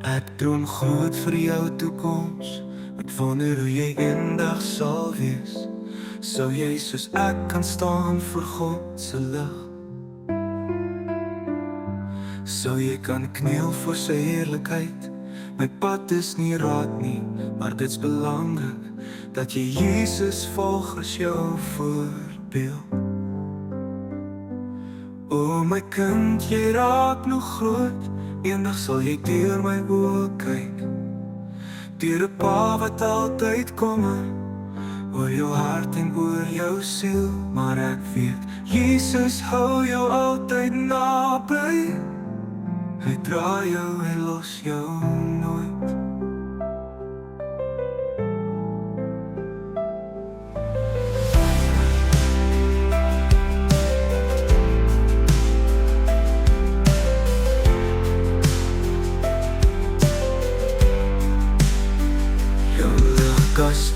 Ek droom groot vir jou toekoms. Ek wonder hoe jy eendag sal wees. Sou jy soos ek kan staan vir God se lig? Sou jy kan kniel voor sy heerlikheid? My pad is nie raad nie, maar dit's belangrik dat jy Jesus volg as jou voorbeeld. O my kind, jy raak nog groot. Eendag sal jy deur my oë kyk, deur 'n pa wat altyd kommer oor jou hart en oor jou siel. Maar ek weet, Jesus hou jou altyd naby. Hy dra jou, hy los jou nooit.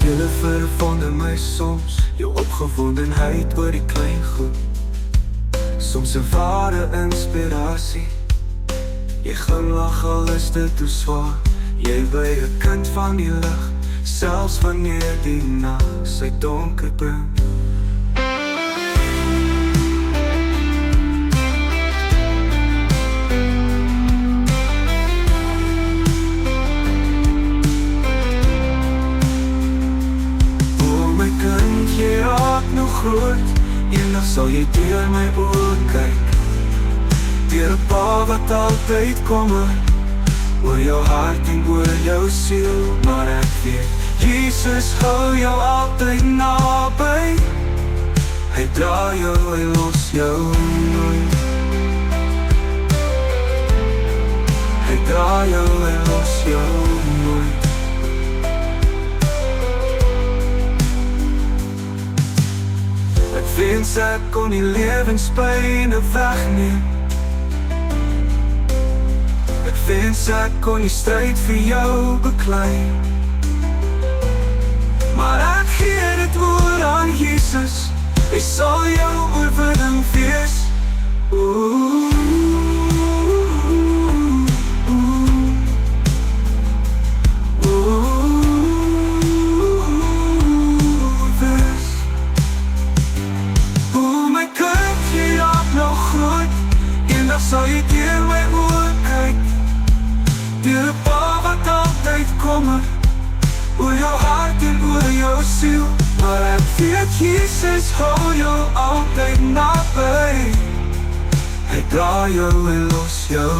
Julle verwonder my soms, jou opgewondenheid oor die klein goed. Soms 'n ware inspirasie. Jy glimlag al is dit te swaar. Jy bly 'n kind van die lig, selfs wanneer die nag sy donker bring. Jy raak nog groot. Eendag sal jy deur my oë kyk, deur 'n pa wat altyd kommer oor jou hart en oor jou siel. Maar ek weet, Jesus hou jou altyd naby. Hy dra jou, hy los jou nooit. Hy dra jou, hy los jou nooit. Wens ek kon die lewenspyne wegneem. Ek wens ek kon die stryd vir jou beklei. Maar ek gee dit oor aan Jesus. Hy sal jou oorwinning wees. Sal jy deur my oë kyk, deur 'n pa wat altyd kommer oor jou hart en oor jou siel. Maar ek weet, Jesus hou jou altyd naby. Hy dra jou, hy los jou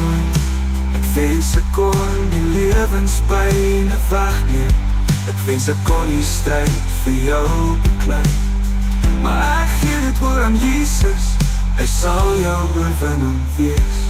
nooit. Ek wens ek kon die lewenspyne wegneem. Ek wens ek kon die stryd vir jou beklei. Maar ek gee dit oor aan Jesus. Hy sal jou oorwinning wees.